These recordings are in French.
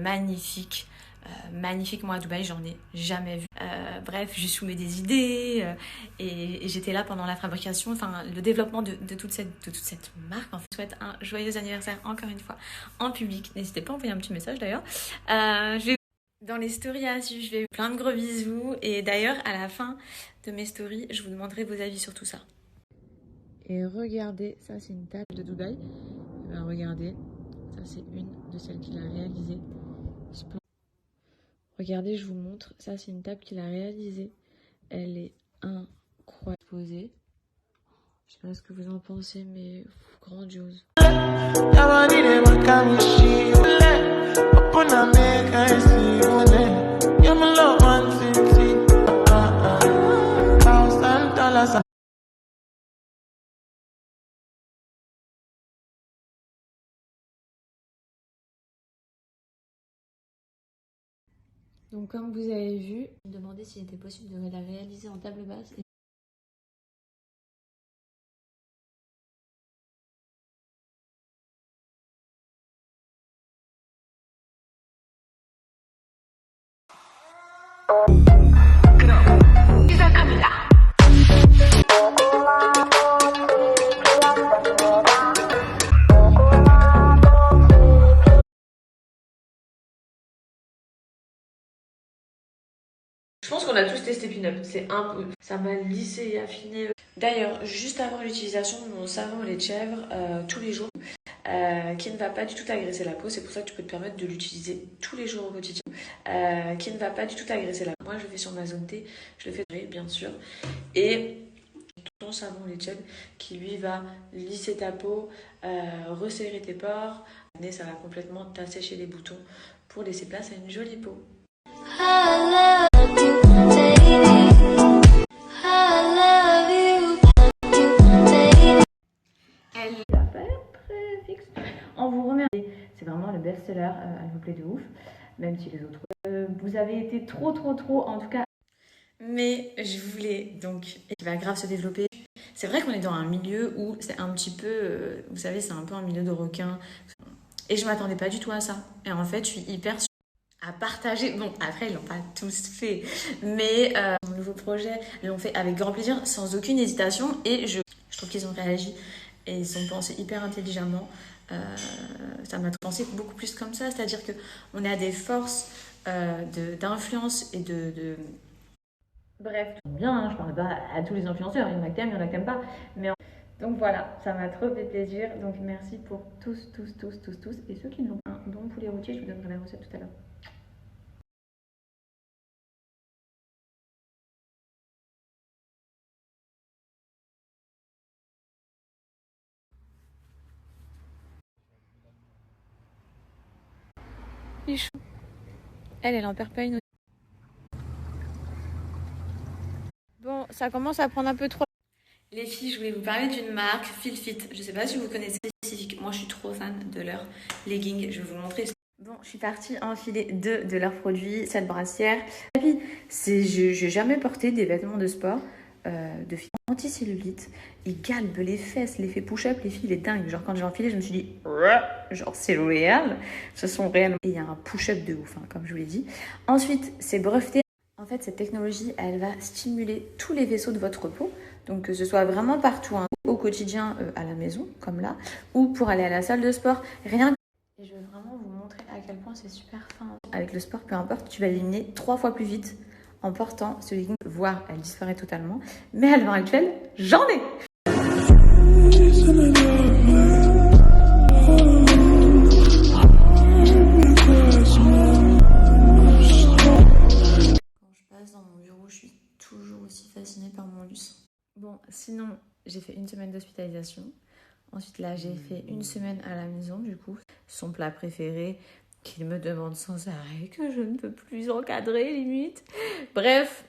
magnifique. Magnifique, moi à Dubaï j'en ai jamais vu. Bref, je soumets des idées et j'étais là pendant la fabrication, enfin le développement de toute cette marque. En fait, je souhaite un joyeux anniversaire encore une fois en public. N'hésitez pas à envoyer un petit message d'ailleurs. Dans les stories à suivre, je vais plein de gros bisous et d'ailleurs à la fin de mes stories, je vous demanderai vos avis sur tout ça. Et regardez, ça c'est une table de Dubaï. Ben, regardez, ça c'est une de celles qu'il a réalisées. Regardez, je vous montre. Ça, c'est une table qu'il a réalisée. Elle est incroyable. Posée. Je sais pas ce que vous en pensez, mais grandiose. Donc comme vous avez vu, je me demandais s'il était possible de la réaliser en table basse. Je pense qu'on a tous testé Pin-Up, c'est un peu, ça m'a lissé et affiné. D'ailleurs, juste avant l'utilisation de mon savon lait de chèvre tous les jours, qui ne va pas du tout agresser la peau, c'est pour ça que tu peux te permettre de l'utiliser tous les jours au quotidien, qui ne va pas du tout agresser la peau. Moi je le fais sur ma zone T, je le fais bien sûr, et ton savon lait de chèvre qui lui va lisser ta peau, resserrer tes pores, ça va complètement t'assécher les boutons pour laisser place à une jolie peau. Elle est à peu près fixe. On vous remercie. C'est vraiment le best-seller. Elle vous plaît de ouf. Même si les autres. Vous avez été trop en tout cas. Mais je voulais donc. Il va grave se développer. C'est vrai qu'on est dans un milieu où c'est un petit peu. Vous savez, c'est un peu un milieu de requins. Et je m'attendais pas du tout à ça. Et en fait, je suis hyper à partager. Bon, après, ils l'ont pas tous fait. Mais mon nouveau projet, ils l'ont fait avec grand plaisir, sans aucune hésitation. Et je trouve qu'ils ont réagi. Et ils ont pensé hyper intelligemment. Ça m'a pensé beaucoup plus comme ça. C'est-à-dire qu'on a des forces d'influence et de... Bref, bien, hein, je parle pas à tous les influenceurs. Il y en a qui t'aiment, il y en a qui t'aiment pas. Mais donc voilà, ça m'a trop fait plaisir. Donc merci pour tous. Et ceux qui n'ont pas un bon poulet rôti, je vous donnerai la recette tout à l'heure. Michou. Elle en perd pas une. Bon, ça commence à prendre un peu trop. Les filles, je voulais vous parler d'une marque, Filfit. Je sais pas si vous connaissez spécifique. Moi, je suis trop fan de leurs leggings. Je vais vous montrer. Bon, je suis partie enfiler deux de leurs produits, cette brassière. J'ai jamais porté des vêtements de sport de filles anti-cellulite. Ils galbent les fesses, l'effet push-up, les filles, il est dingue. Genre, quand j'ai enfilé, je me suis dit, genre, c'est réel. Ce sont réels. Et il y a un push-up de ouf, hein, comme je vous l'ai dit. Ensuite, c'est breveté. En fait, cette technologie, elle va stimuler tous les vaisseaux de votre peau. Donc, que ce soit vraiment partout, hein, au quotidien, à la maison, comme là, ou pour aller à la salle de sport. Rien que... Et je veux vraiment vous montrer à quel point c'est super fin. Avec le sport, peu importe, tu vas l'éliminer 3 fois plus vite en portant ce legging, voire elle disparaît totalement. Mais à l'heure actuelle, j'en ai! Quand je passe dans mon bureau, je suis toujours aussi fascinée par mon lustre. Bon, sinon, j'ai fait une semaine d'hospitalisation. Ensuite, là, j'ai fait une semaine à la maison, du coup. Son plat préféré, qu'il me demande sans arrêt, que je ne peux plus encadrer, limite. Bref,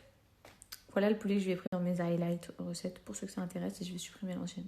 voilà le poulet que je lui ai pris dans mes highlights recettes, pour ceux que ça intéresse, et je vais supprimer l'ancienne.